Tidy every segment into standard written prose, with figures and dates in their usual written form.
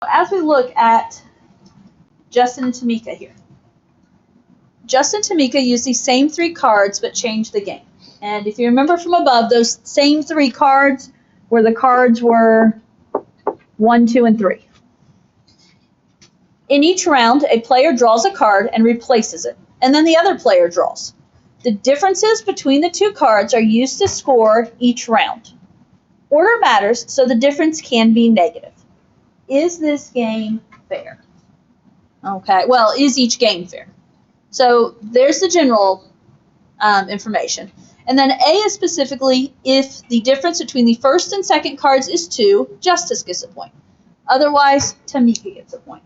As we look at Justin and Tamika here, Justin and Tamika use these same 3 cards but change the game. And if you remember from above, those same 3 cards where the cards were 1, 2, and 3. In each round, a player draws a card and replaces it, and then the other player draws. The differences between the 2 cards are used to score each round. Order matters, so the difference can be negative. Is this game fair? Okay, well, is each game fair? So there's the general information. And then A is specifically if the difference between the first and second cards is 2, Justice gets a point. Otherwise, Tamika gets a point.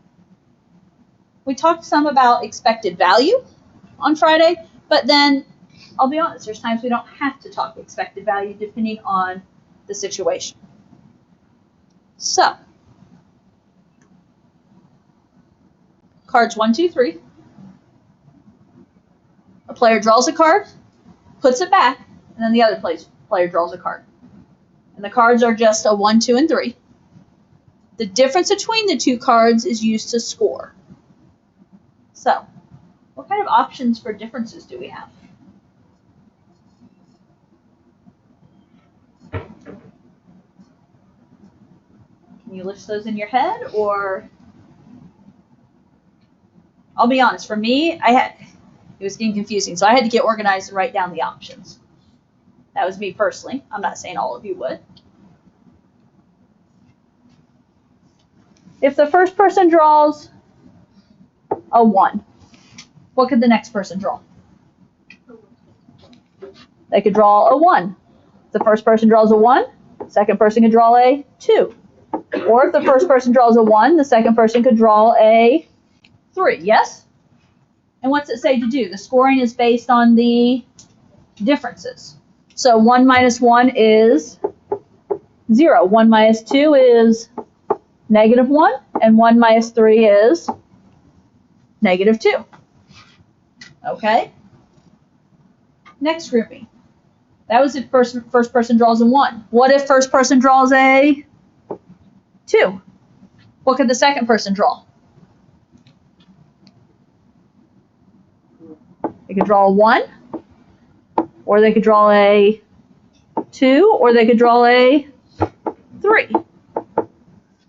We talked some about expected value on Friday, but then I'll be honest, there's times we don't have to talk expected value depending on the situation. So, cards 1, 2, 3. A player draws a card, puts it back, and then the other player draws a card. And the cards are just a 1, 2, and 3. The difference between the 2 cards is used to score. So, what kind of options for differences do we have? Can you list those in your head, or? I'll be honest, for me, it was getting confusing, so I had to get organized and write down the options. That was me personally. I'm not saying all of you would. If the first person draws a 1, what could the next person draw? They could draw a 1. If the first person draws a 1, the second person could draw a 2. Or if the first person draws a 1, the second person could draw a 3, yes? And what's it say to do? The scoring is based on the differences. So 1 minus 1 is 0. 1 minus 2 is -1. And 1 minus 3 is -2. Okay? Next grouping. That was if first person draws a 1. What if first person draws a 2? What could the second person draw? They could draw a 1, or they could draw a 2, or they could draw a 3.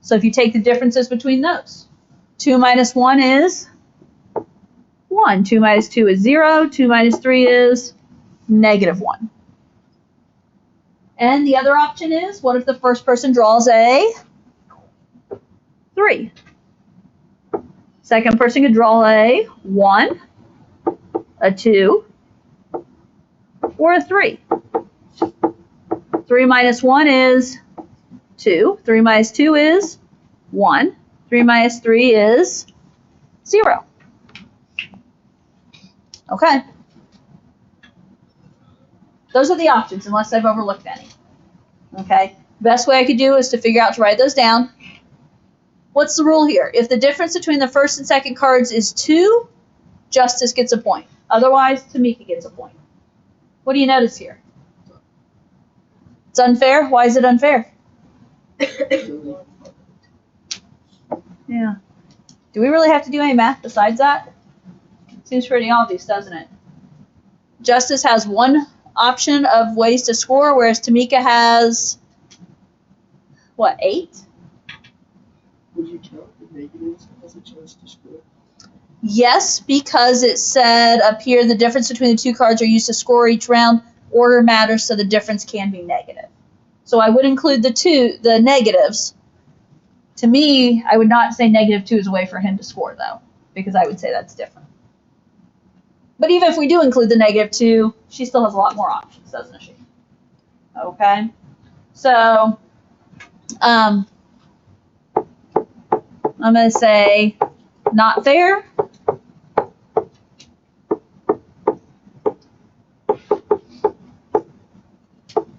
So if you take the differences between those, 2 minus 1 is 1. 2 minus 2 is 0. 2 minus 3 is -1. And the other option is, what if the first person draws a 3? Second person could draw a 1, a 2, or a 3. 3 minus 1 is 2. 3 minus 2 is 1. 3 minus 3 is 0. Okay. Those are the options, unless I've overlooked any. Okay. Best way I could do is to figure out to write those down. What's the rule here? If the difference between the first and second cards is 2, Justice gets a point. Otherwise, Tamika gets a point. What do you notice here? It's unfair. Why is it unfair? Yeah. Do we really have to do any math besides that? Seems pretty obvious, doesn't it? Justice has one option of ways to score, whereas Tamika has, what, 8? Would you count the negatives as a chance to score? Yes, because it said up here the difference between the 2 cards are used to score each round. Order matters, so the difference can be negative. So I would include the negatives. To me, I would not say -2 is a way for him to score, though, because I would say that's different. But even if we do include the -2, she still has a lot more options, doesn't she? Okay. So, I'm going to say not fair.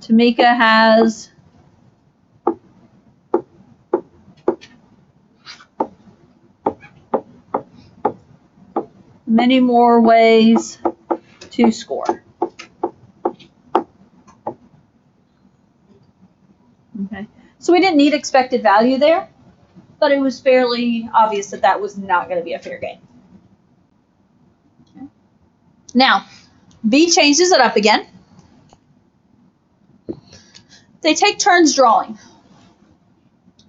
Tamika has many more ways to score. Okay, so we didn't need expected value there. but it was fairly obvious that that was not going to be a fair game. Okay. Now, B changes it up again. They take turns drawing.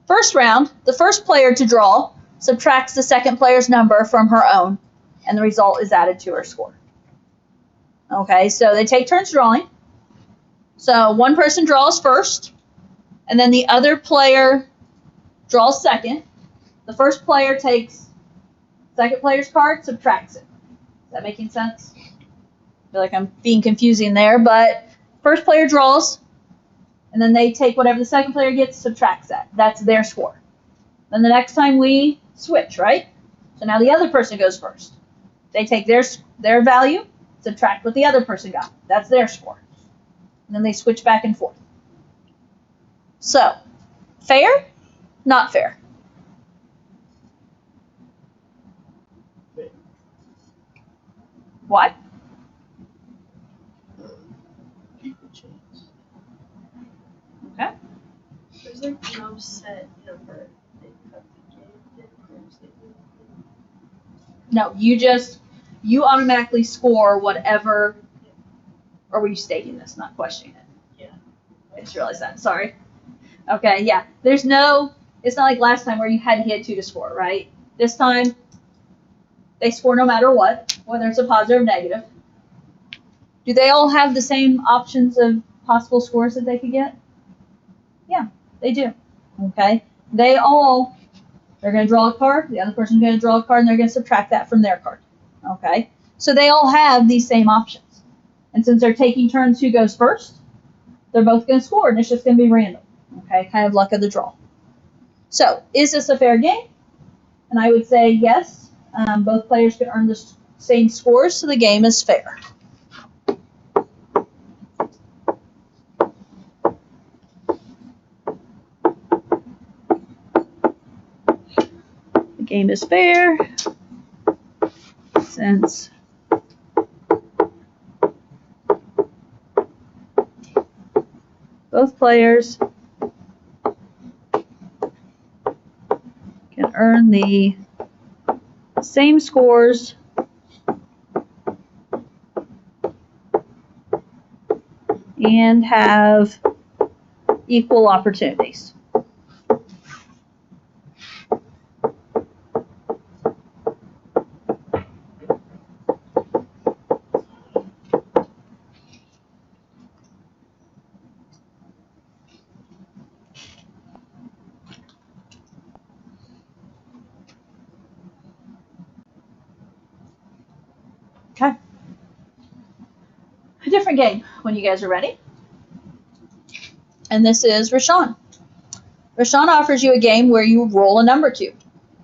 First round, the first player to draw subtracts the second player's number from her own, and the result is added to her score. Okay, so they take turns drawing. So one person draws first, and then the other player draws second. The first player takes second player's card, subtracts it. Is that making sense? I feel like I'm being confusing there, but first player draws, and then they take whatever the second player gets, subtracts that. That's their score. Then the next time we switch, right? So now the other person goes first. They take their value, subtract what the other person got. That's their score. And then they switch back and forth. So, fair? Not fair. Fair. Why? People change. Okay. There's like no set number they cut the game in. No, you automatically score whatever, or were you stating this, not questioning it? Yeah. I just realized that, sorry. Okay, yeah, it's not like last time where you had to hit 2 to score, right? This time, they score no matter what, whether it's a positive or negative. Do they all have the same options of possible scores that they could get? Yeah, they do. Okay, they're going to draw a card, the other person's going to draw a card, and they're going to subtract that from their card. Okay, so they all have these same options. And since they're taking turns who goes first, they're both going to score, and it's just going to be random. Okay, kind of luck of the draw. So, is this a fair game? And I would say yes. Both players can earn the same scores, so the game is fair. The game is fair since both players can earn the same scores and have equal opportunities. Okay. A different game when you guys are ready. And this is Rashawn. Rashawn offers you a game where you roll a number 2.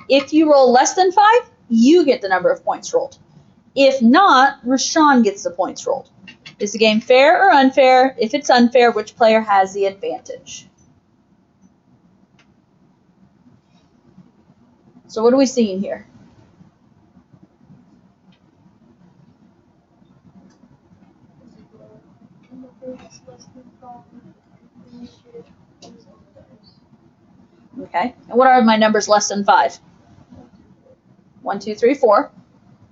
If you roll less than 5, you get the number of points rolled. If not, Rashawn gets the points rolled. Is the game fair or unfair? If it's unfair, which player has the advantage? So what are we seeing here? Okay, and what are my numbers less than 5? 1, 2, 3, 4.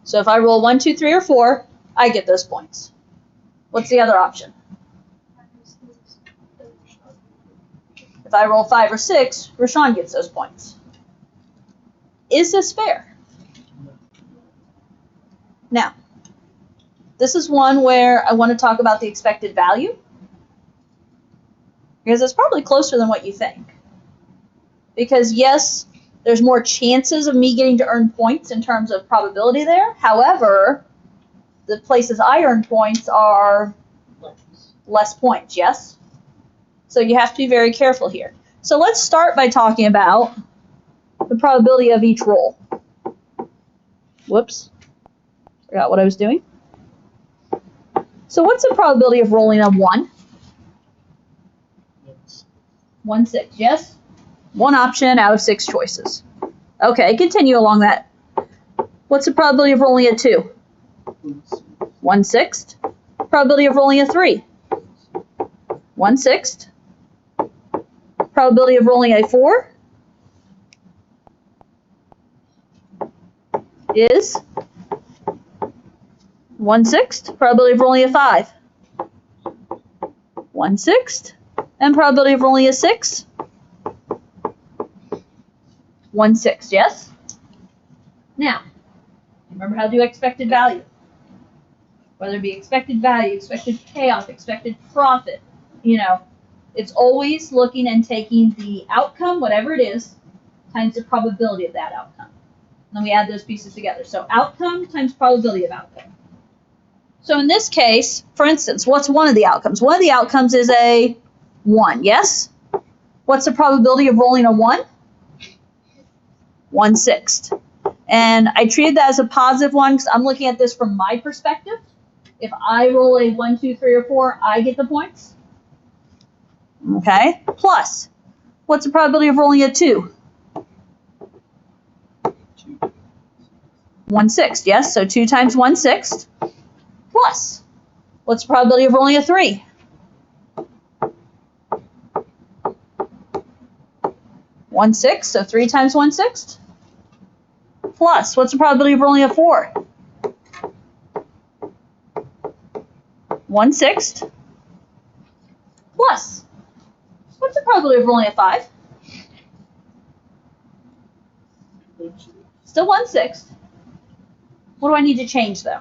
So if I roll 1, 2, 3, or 4, I get those points. What's the other option? If I roll 5 or 6, Rashawn gets those points. Is this fair? Now, this is one where I want to talk about the expected value, because it's probably closer than what you think. Because yes, there's more chances of me getting to earn points in terms of probability there. However, the places I earn points are less points, yes? So you have to be very careful here. So let's start by talking about the probability of each roll. Whoops. Forgot what I was doing. So what's the probability of rolling a 1? 1, 6, yes? One option out of 6 choices. Okay, continue along that. What's the probability of rolling a 2? 1/6. Probability of rolling a 3? 1/6. Probability of rolling a 4? is 1/6, probability of rolling a 5. 1/6, and probability of rolling a 6. 1/6, yes? Now, remember how to do expected value. Whether it be expected value, expected payoff, expected profit, it's always looking and taking the outcome, whatever it is, times the probability of that outcome. And then we add those pieces together. So outcome times probability of outcome. So in this case, for instance, what's one of the outcomes? One of the outcomes is a 1, yes? What's the probability of rolling a 1? 1/6. And I treated that as a positive one because I'm looking at this from my perspective. If I roll a 1, 2, 3, or 4, I get the points. Okay? Plus, what's the probability of rolling a 2? 1/6, yes? So 2 times 1/6. Plus, what's the probability of rolling a 3? 1/6, so 3 times 1/6. Plus, what's the probability of rolling a 4? 1/6. Plus, what's the probability of rolling a 5? Still 1/6. What do I need to change though?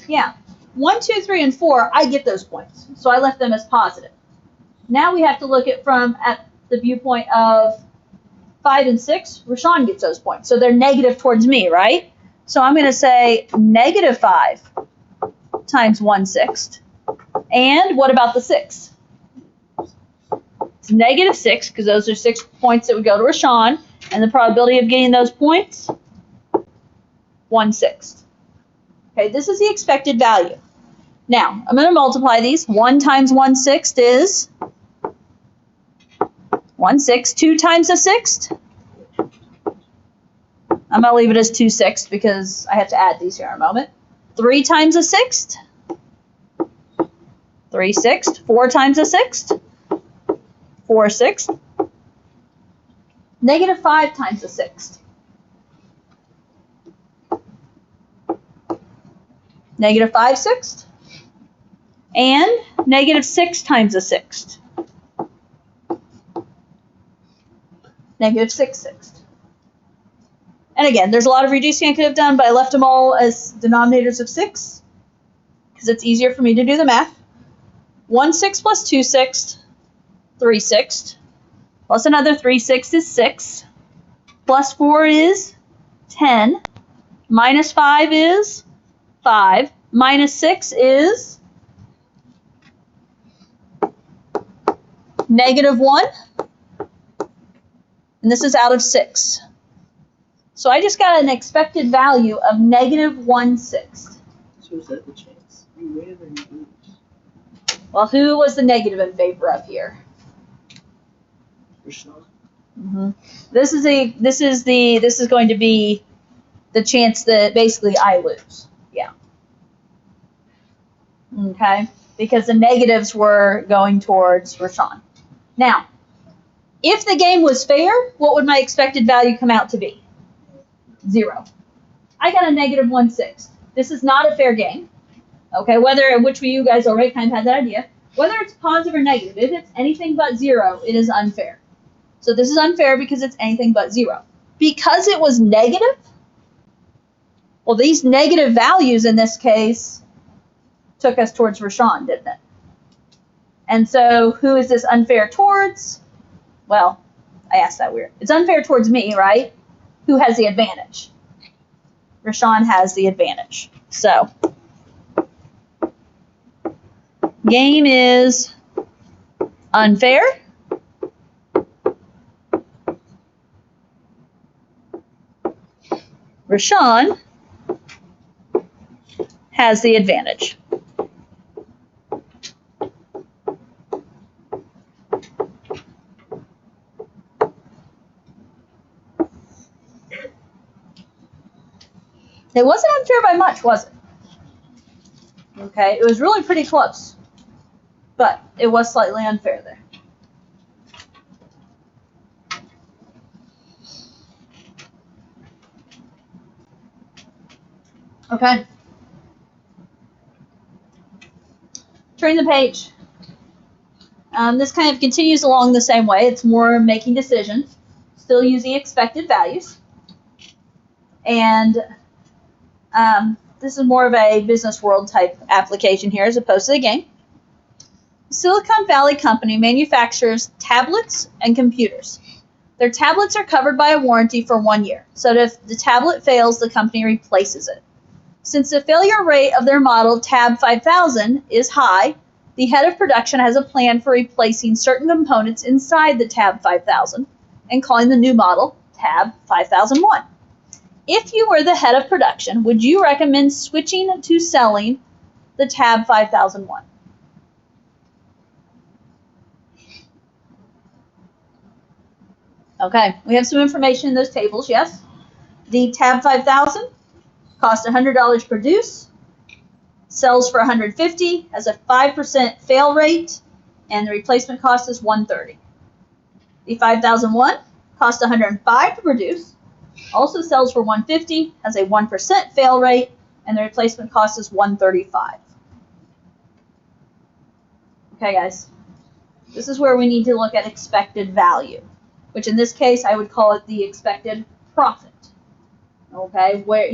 Yeah. 1, 2, 3, and 4, I get those points. So I left them as positive. Now we have to look at the viewpoint of 5 and 6. Rashawn gets those points. So they're negative towards me, right? So I'm going to say negative 5 times 1/6. And what about the 6? It's negative 6 because those are 6 points that would go to Rashawn. And the probability of getting those points, 1/6. Okay, this is the expected value. Now, I'm going to multiply these. 1 times 1/6 is 1/6. 2 times a 6. I'm going to leave it as 2/6 because I have to add these here in a moment. 3 times a 6. 3/6. 4 times a 6. 4/6. Negative 5 times a 6. Negative 5/6. And negative 6 times a 6. Negative 6/6. And again, there's a lot of reducing I could have done, but I left them all as denominators of 6 because it's easier for me to do the math. 1/6 plus 2/6, 3/6. Plus another 3/6 is 6. Plus 4 is 10. Minus 5 is 5. Minus 6 is negative 1. And this is out of 6. So I just got an expected value of negative 1/6. So is that the chance? You win or you lose? Well, who was the negative in favor of here? Rashawn. This is going to be the chance that basically I lose. Yeah. Okay. Because the negatives were going towards Rashawn. Now, if the game was fair, what would my expected value come out to be? 0. I got a negative 1/6. This is not a fair game. Okay, which you guys already kind of had that idea. Whether it's positive or negative, if it's anything but 0, it is unfair. So this is unfair because it's anything but 0. Because it was negative, well, these negative values in this case took us towards Rashawn, didn't it? And so who is this unfair towards? Well, I asked that weird. It's unfair towards me, right? Who has the advantage? Rashawn has the advantage. So game is unfair. Rashawn has the advantage. It wasn't unfair by much, was it? Okay, it was really pretty close. But it was slightly unfair there. Okay. Turning the page. This kind of continues along the same way. It's more making decisions, still using expected values. And this is more of a business world type application here as opposed to the game. Silicon Valley Company manufactures tablets and computers. Their tablets are covered by a warranty for 1 year, so that if the tablet fails, the company replaces it. Since the failure rate of their model Tab 5000 is high, the head of production has a plan for replacing certain components inside the Tab 5000 and calling the new model Tab 5001. If you were the head of production, would you recommend switching to selling the Tab 5001? Okay, we have some information in those tables, yes. The Tab 5000 costs $100 produced, sells for $150, has a 5% fail rate, and the replacement cost is $130. The 5001 costs $105 to produce, also sells for $150, has a 1% fail rate, and the replacement cost is $135. Okay, guys, this is where we need to look at expected value, which in this case I would call it the expected profit. Okay, where,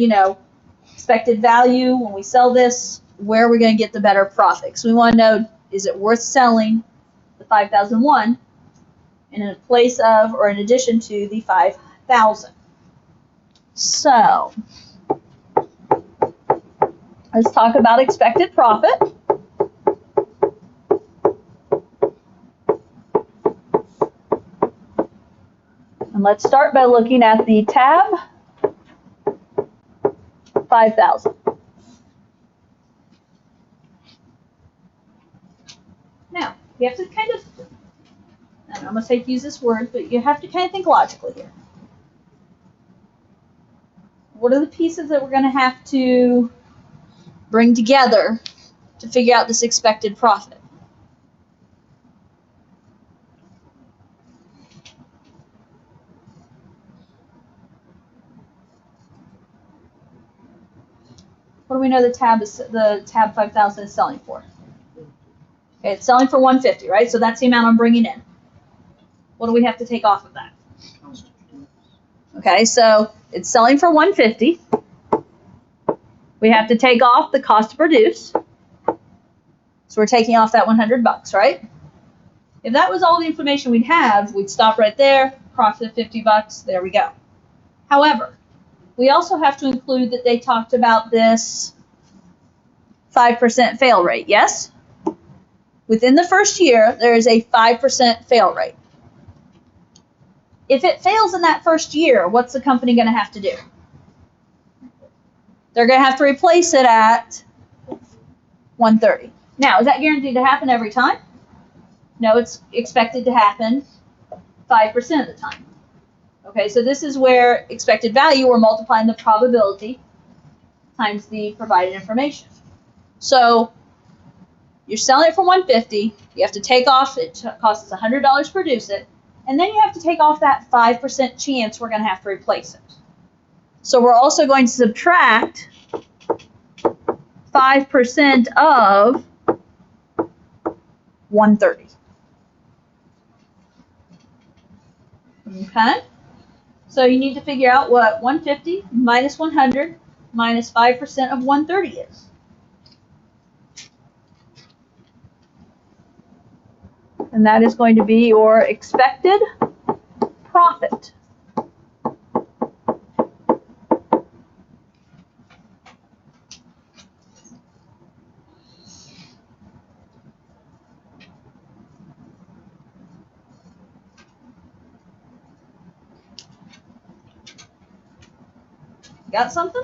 expected value, when we sell this, where are we going to get the better profit? Because we want to know, is it worth selling the 5001 in place of or in addition to the 5000? So, let's talk about expected profit. And let's start by looking at the Tab 5000. Now, you have to kind of, I'm going to say use this word, but you have to kind of think logically here. What are the pieces that we're going to have to bring together to figure out this expected profit? What do we know the Tab 5000 is selling for? Okay, it's selling for $150, right? So that's the amount I'm bringing in. What do we have to take off of that? Okay, so it's selling for $150. We have to take off the cost to produce. So we're taking off that $100, right? If that was all the information we'd have, we'd stop right there, profit of $50, there we go. However, we also have to include that they talked about this 5% fail rate, yes? Within the first year, there is a 5% fail rate. If it fails in that first year, what's the company going to have to do? They're going to have to replace it at $130. Now, is that guaranteed to happen every time? No, it's expected to happen 5% of the time. Okay, so this is where expected value, we're multiplying the probability times the provided information. So you're selling it for $150. You have to take off, it costs us $100 to produce it. And then you have to take off that 5% chance we're going to have to replace it. So we're also going to subtract 5% of $130. Okay? So you need to figure out what 150 minus 100 minus 5% of 130 is. And that is going to be your expected profit. Got something?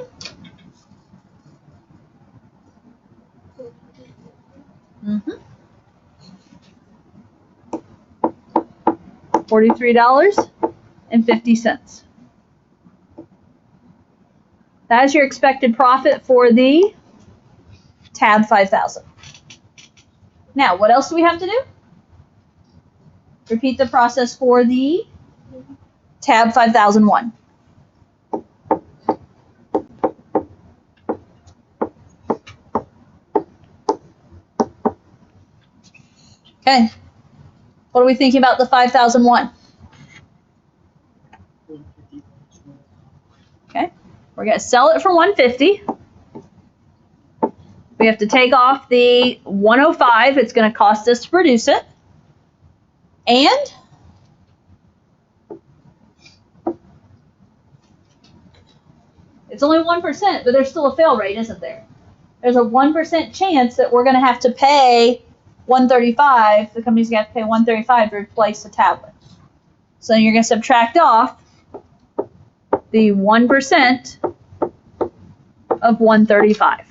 Mm-hmm. $43.50. That is your expected profit for the Tab 5000. Now, what else do we have to do? Repeat the process for the Tab 5001. Okay. What are we thinking about the 5001? 150. Okay. We're going to sell it for 150. We have to take off the 105 it's going to cost us to produce it. And it's only 1%, but there's still a fail rate, isn't there? There's a 1% chance that we're going to have to pay 135. The company's going to have to pay 135 to replace the tablet. So you're going to subtract off the 1% of 135.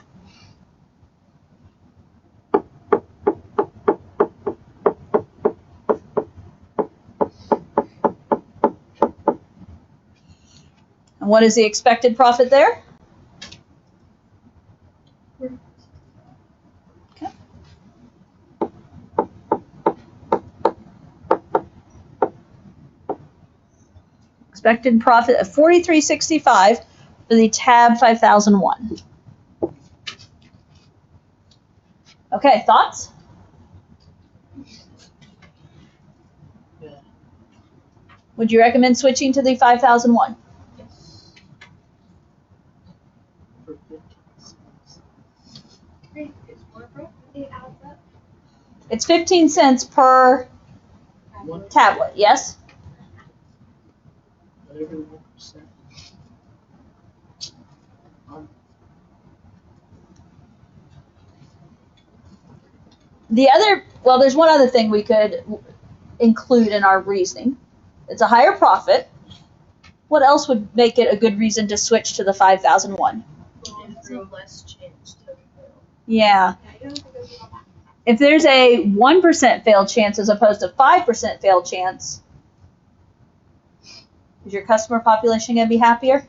And what is the expected profit there? Okay. Expected profit of $43.65 for the Tab 5001. Okay, thoughts? Yeah. Would you recommend switching to the 5001? Yes. For 15 cents. Great. It's more profit. It adds up. It's 15 cents per One, tablet, yes? whatever 1%. The other, well, there's one other thing we could include in our reasoning. It's a higher profit. What else would make it a good reason to switch to the 5001? It's a less chance to fail. Yeah. If there's a 1% fail chance as opposed to 5% fail chance, is your customer population going to be happier?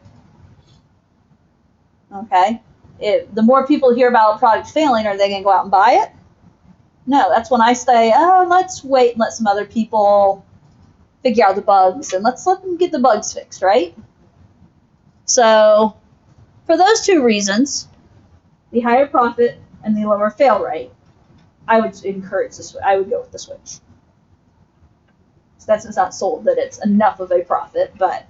Okay. The more people hear about a product failing, are they going to go out and buy it? No, that's when I say, oh, let's wait and let some other people figure out the bugs and let's let them get the bugs fixed, right? So for those two reasons, the higher profit and the lower fail rate, I would encourage the switch. I would go with the switch. So that's not sold that it's enough of a profit, but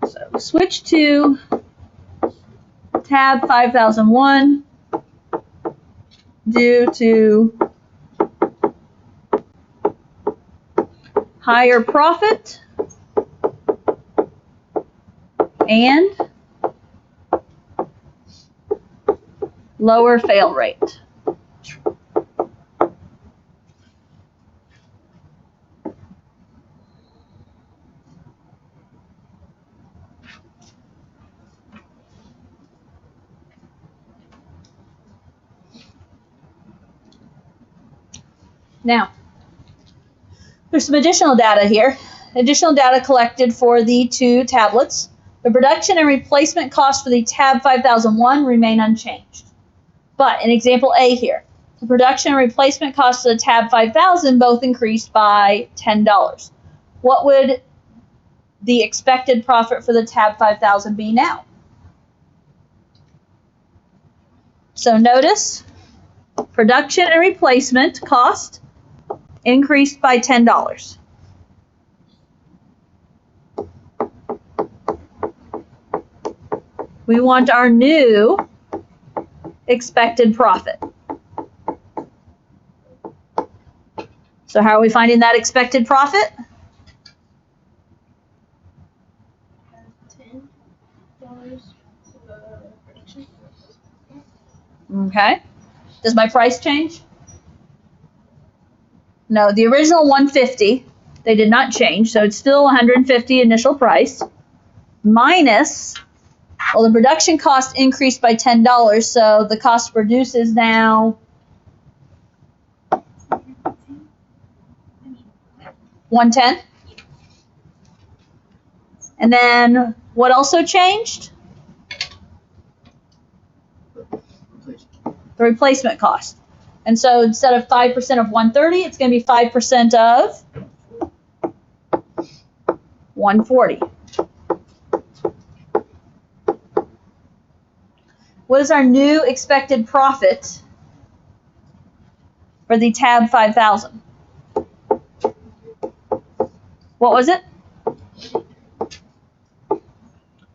so switch to Tab 5001 due to higher profit and lower fail rate. Now, there's some additional data here. Additional data collected for the two tablets. The production and replacement costs for the Tab 5001 remain unchanged. But in example A here, the production and replacement costs of the Tab 5000 both increased by $10. What would the expected profit for the Tab 5000 be now? So notice, production and replacement cost increased by $10. We want our new expected profit. So how are we finding that expected profit? $10 production. Okay. Does my price change? No, the original 150, they did not change, so it's still 150 initial price. Minus, well, the production cost increased by $10, so the cost to produce is now $110. And then what also changed? The replacement cost. And so instead of 5% of 130, it's going to be 5% of 140. What is our new expected profit for the tab 5000? What was it?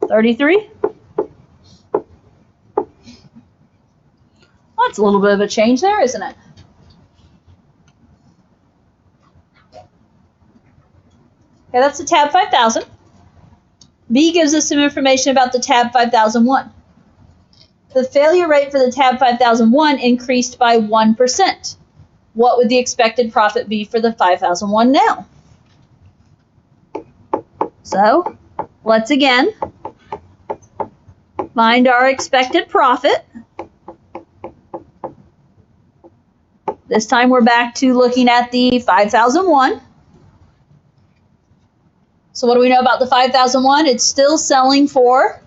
33? Well, that's a little bit of a change there, isn't it? Okay, that's the tab 5000. B gives us some information about the tab 5001. The failure rate for the tab 5001 increased by 1%. What would the expected profit be for the 5001 now? So, let's again find our expected profit. This time we're back to looking at the 5001. So what do we know about the 5001? It's still selling for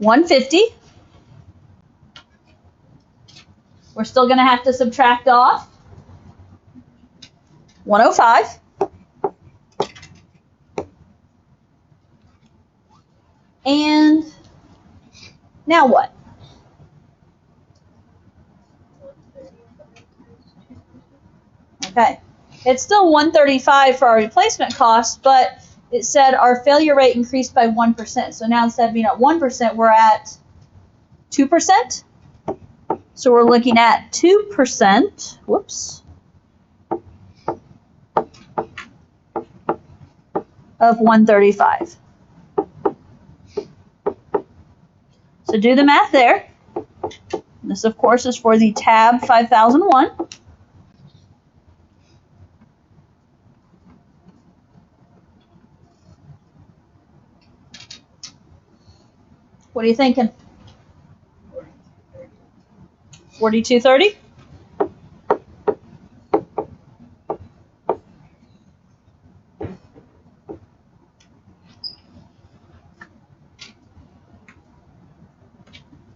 $150. We're still going to have to subtract off $105. And now what? Okay. It's still $135 for our replacement cost, but it said our failure rate increased by 1%. So now instead of being at 1%, we're at 2%. So we're looking at 2%. Whoops. Of 135. So do the math there. This, of course, is for the tab 5001. What are you thinking? 4230?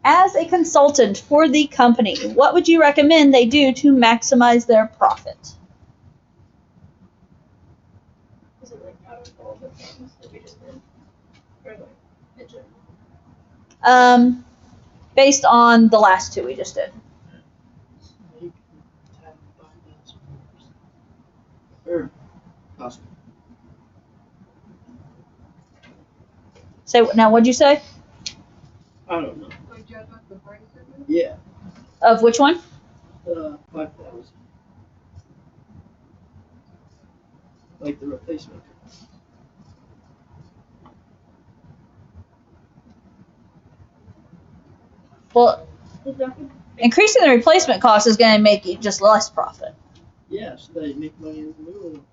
As a consultant for the company, what would you recommend they do to maximize their profit? Is it like out of all the things that we just did? Or like in general? Based on the last two we just did. Make tab 5000 or possible. Say now, what'd you say? I don't know. Like judge up the price of it? Yeah, Of which one? 5,000. Like the replacement. Well, increasing the replacement cost is going to make you just less profit. Yeah, so they make money in the new one.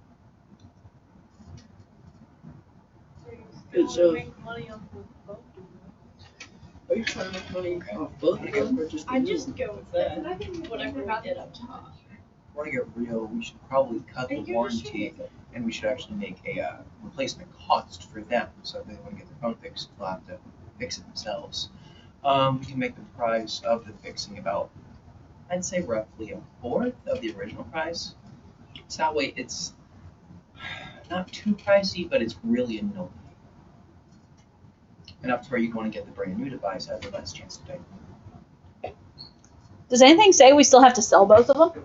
It shows. Make money off of both. Are you trying to make money off both of them or just the I new just one? go with that. Whatever we did up top. Want to get real, we should probably cut the And you're just warranty, and we should actually make a replacement cost for them, so if they want to get their phone fixed, they'll have to fix it themselves. We can make the price of the fixing about, I'd say roughly a fourth of the original price. So that way it's not too pricey, but it's really annoying. Enough to where you want to get the brand new device, have the less chance to pay. Does anything say we still have to sell both of them?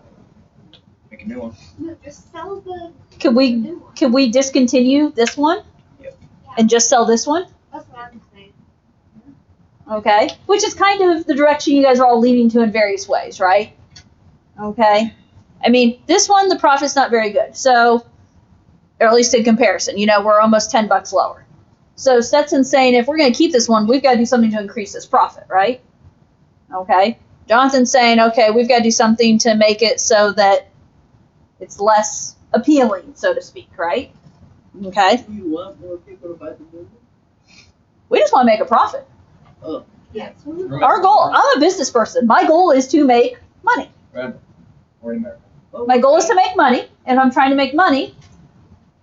Make a new one. No, just sell the Could we new one. could we discontinue this one Yep. and just sell this one? That's what I'm saying. Okay, which is kind of the direction you guys are all leaning to in various ways, right? Okay, I mean this one the profit's not very good, so or at least in comparison, you know we're almost $10 lower. So Stetson's saying if we're going to keep this one, we've got to do something to increase this profit, right? Okay, Jonathan's saying okay, we've got to do something to make it so that it's less appealing, so to speak, right? Okay, Do you want more people to buy the new one? we just want to make a profit. Oh, Yeah. Our goal, I'm a business person. My goal is to make money. Or in America. My goal is to make money, and if I'm trying to make money,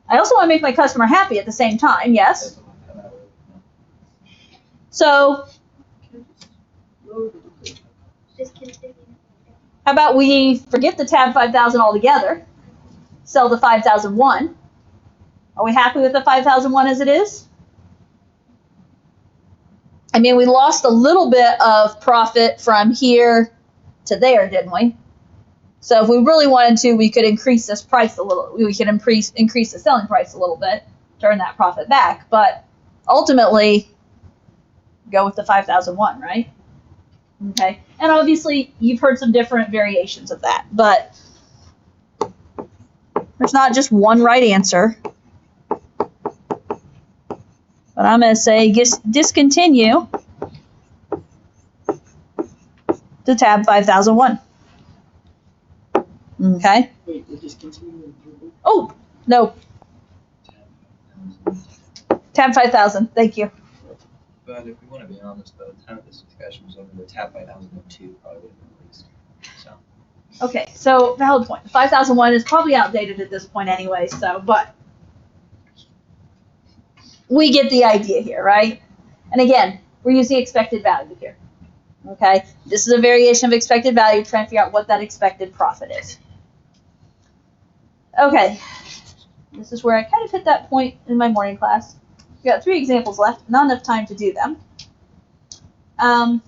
I also want to make my customer happy at the same time, yes? So, lower the replacement. Just continue. how about we forget the tab 5000 altogether, sell the 5001. Are we happy with the 5001 as it is? I mean, we lost a little bit of profit from here to there, didn't we? So if we really wanted to, we could increase this price a little. We could increase the selling price a little bit, turn that profit back. But ultimately, go with the 5,001, right? Okay. And obviously, you've heard some different variations of that. But there's not just one right answer. But I'm going to say discontinue to tab 5001. Okay. Wait, they just continue improving? Oh, no. Tab 5000. Thank you. But if we want to be honest, by the time this discussion was over, the tab 5002 probably would have been released. So. Okay, so valid point. 5001 is probably outdated at this point anyway, but we get the idea here, right? And again, we're using expected value here. Okay, this is a variation of expected value, trying to figure out what that expected profit is. Okay, this is where I kind of hit that point in my morning class. We got 3 examples left, not enough time to do them. I'm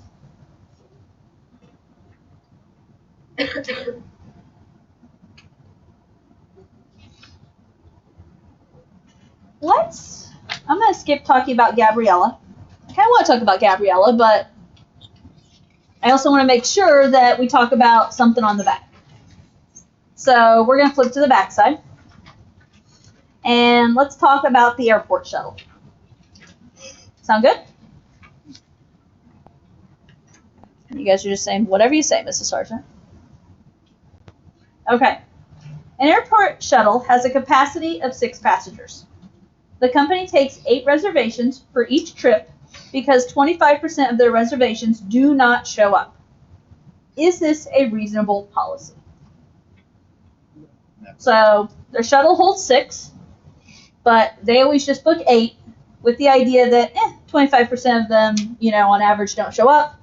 going to skip talking about Gabriella. I kind of want to talk about Gabriella, but I also want to make sure that we talk about something on the back. So we're going to flip to the back side. And let's talk about the airport shuttle. Sound good? You guys are just saying whatever you say, Mrs. Sargent. Okay. An airport shuttle has a capacity of 6 passengers. The company takes 8 reservations for each trip because 25% of their reservations do not show up. Is this a reasonable policy? No. So their shuttle holds 6, but they always just book 8 with the idea that 25% of them, on average don't show up.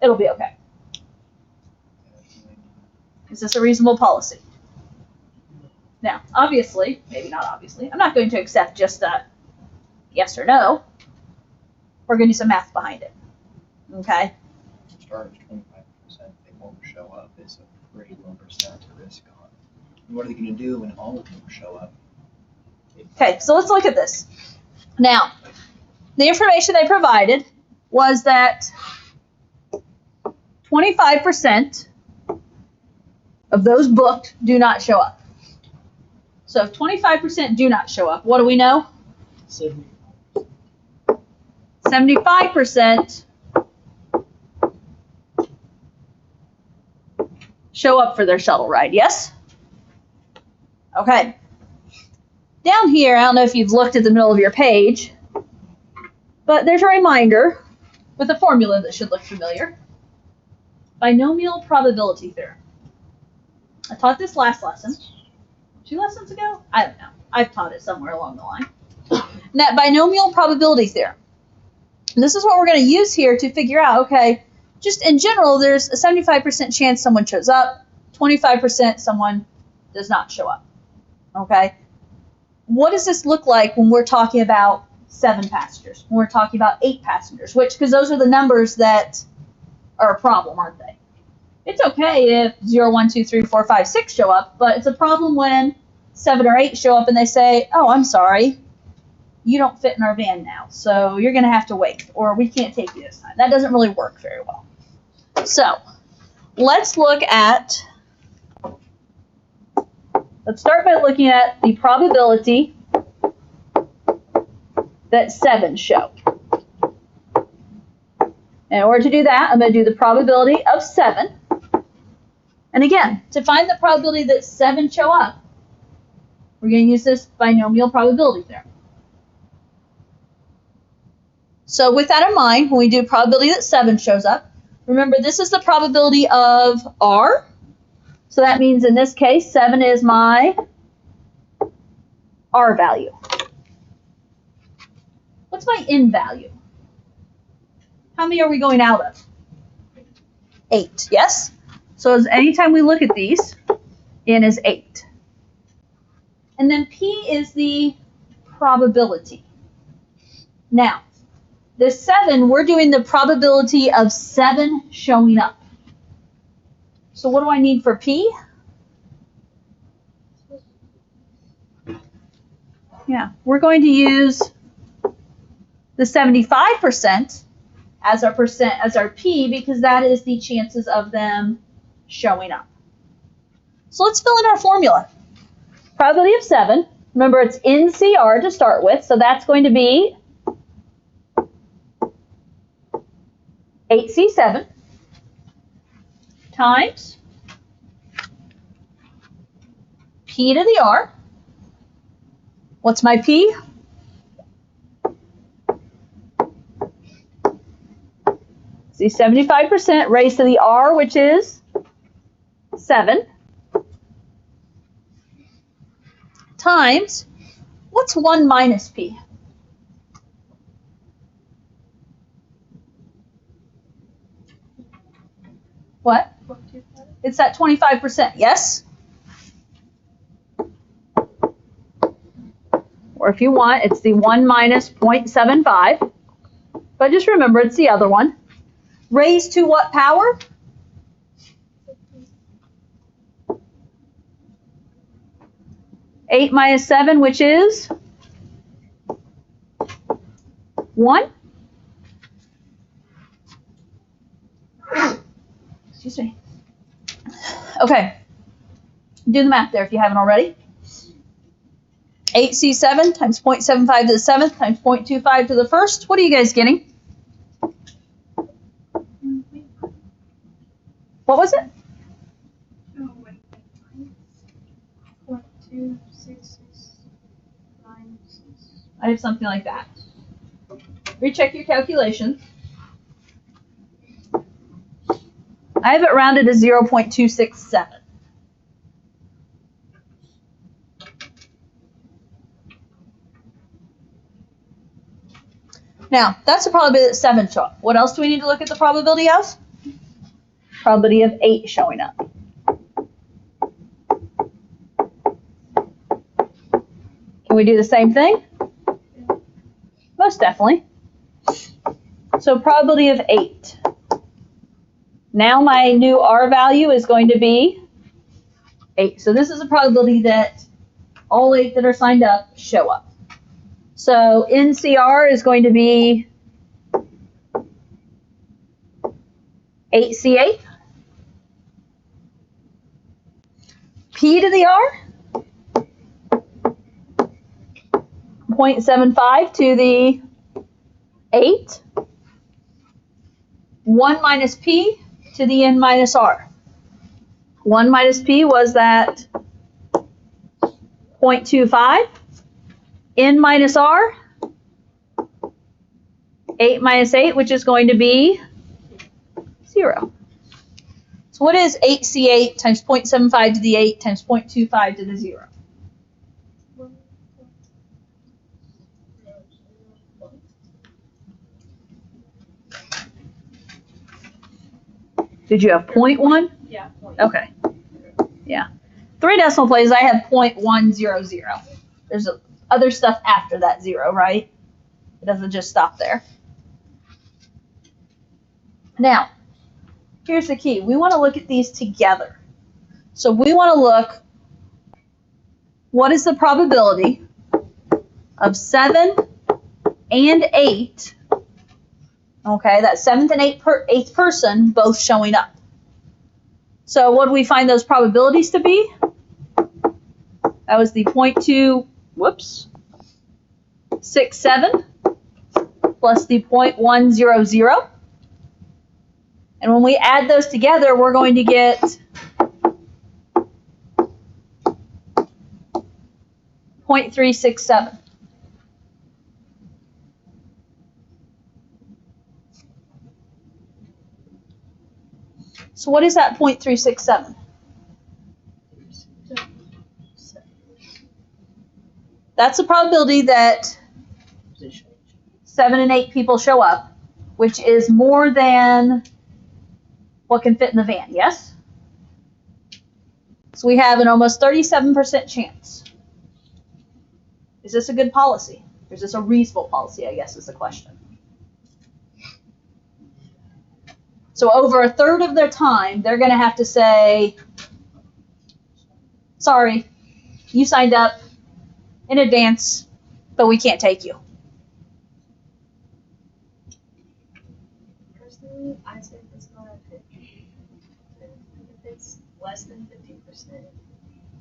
It'll be okay. Is this a reasonable policy? Now, obviously, maybe not obviously, I'm not going to accept just a yes or no. We're going to do some math behind it. Okay? Start at 25%, they won't show up. It's a pretty low percent to risk on. And what are they going to do when all of them show up? Okay, so let's look at this. Now, the information they provided was that 25% of those booked do not show up. So if 25% do not show up, what do we know? 75% show up for their shuttle ride, yes? Okay. Down here, I don't know if you've looked at the middle of your page, but there's a reminder with a formula that should look familiar. Binomial probability theorem. I taught this last lesson. 2 lessons ago? I don't know. I've taught it somewhere along the line. And that binomial probability theorem. And this is what we're going to use here to figure out, okay, just in general, there's a 75% chance someone shows up, 25% someone does not show up. Okay? What does this look like when we're talking about 7 passengers, when we're talking about 8 passengers, because those are the numbers that are a problem, aren't they? It's okay if 0, 1, 2, 3, 4, 5, 6 show up, but it's a problem when 7 or 8 show up and they say, oh, I'm sorry, you don't fit in our van now, so you're going to have to wait, or we can't take you this time. That doesn't really work very well. So let's start by looking at the probability that 7 show. In order to do that, I'm going to do the probability of 7. And again, to find the probability that 7 show up, we're going to use this binomial probability theorem. So with that in mind, when we do probability that 7 shows up, remember this is the probability of R. So that means in this case, 7 is my R value. What's my N value? How many are we going out of? 8, yes? So anytime we look at these, N is 8. And then P is the probability. Now, This 7, we're doing the probability of 7 showing up. So what do I need for P? Yeah, we're going to use the 75% as our P because that is the chances of them showing up. So let's fill in our formula. Probability of 7. Remember, it's NCR to start with, so that's going to be 8C7 times P to the R. What's my P? See, 75% raised to the R, which is 7, times, what's 1 minus P? What? It's that 25%, yes? Or if you want, it's the 1 minus 0.75. But just remember, it's the other one. Raised to what power? Eight minus 7, which is 1. Excuse me. Okay. Do the math there if you haven't already. 8C7 times 0.75 to the 7th times 0.25 to the 1st. What are you guys getting? What was it? I have something like that. Recheck your calculations. I have it rounded to 0.267. Now, that's the probability that 7 show up. What else do we need to look at the probability of? Probability of 8 showing up. Can we do the same thing? Most definitely. So probability of 8. Now my new R value is going to be 8. So this is a probability that all 8 that are signed up show up. So NCR is going to be 8C8. P to the R, 0.75 to the 8. 1 minus P to the N minus R. 1 minus P was that 0.25. N minus R, 8 minus 8, which is going to be 0. So what is 8C8 times 0.75 to the 8 times 0.25 to the 0? Did you have 0.1? Yeah. Okay. Yeah. 3 decimal places, I have 0.100. There's other stuff after that 0, right? It doesn't just stop there. Now, here's the key. We want to look at these together. So we want to look, what is the probability of 7 and 8, okay, that 7th and 8th person both showing up. So what do we find those probabilities to be? That was the 0.267 plus the 0.100. And when we add those together, we're going to get 0.367. So what is that 0.367? That's the probability that 7 and 8 people show up, which is more than what can fit in the van, yes? So we have an almost 37% chance. Is this a good policy? Or is this a reasonable policy, I guess is the question. So over a third of their time, they're going to have to say, sorry, you signed up in advance, but we can't take you. Personally, I say if it's not at 50, if it's less than 50%,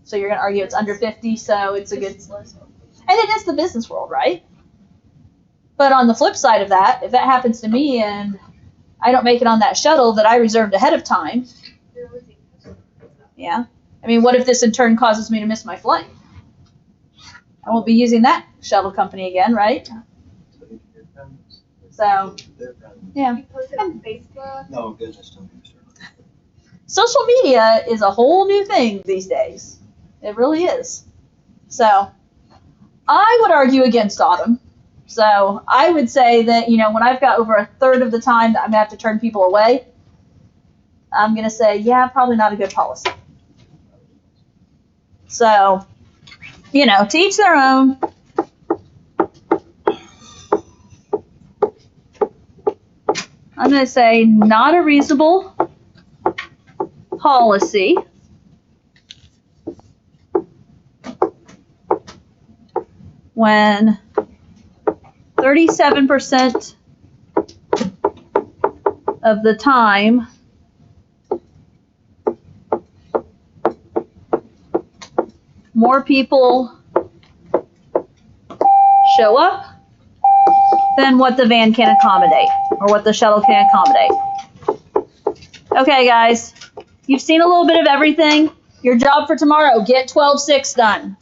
So you're going to argue it's under 50, so it's a good. it's less. And it is the business world, right? But on the flip side of that, if that happens to me and I don't make it on that shuttle that I reserved ahead of time, You're losing customers. yeah. I mean, what if this in turn causes me to miss my flight? I won't be using that shuttle company again, right? So if your friends, So, their friends. yeah. You post it on Facebook. No, business don't use it. Social media is a whole new thing these days. It really is. So, I would argue against Autumn. So, I would say that, when I've got over a third of the time that I'm going to have to turn people away, I'm going to say, yeah, probably not a good policy. So, to each their own. I'm going to say not a reasonable policy. When 37% of the time more people show up than what the van can accommodate or what the shuttle can accommodate. Okay, guys, you've seen a little bit of everything. Your job for tomorrow, get 12.6 done.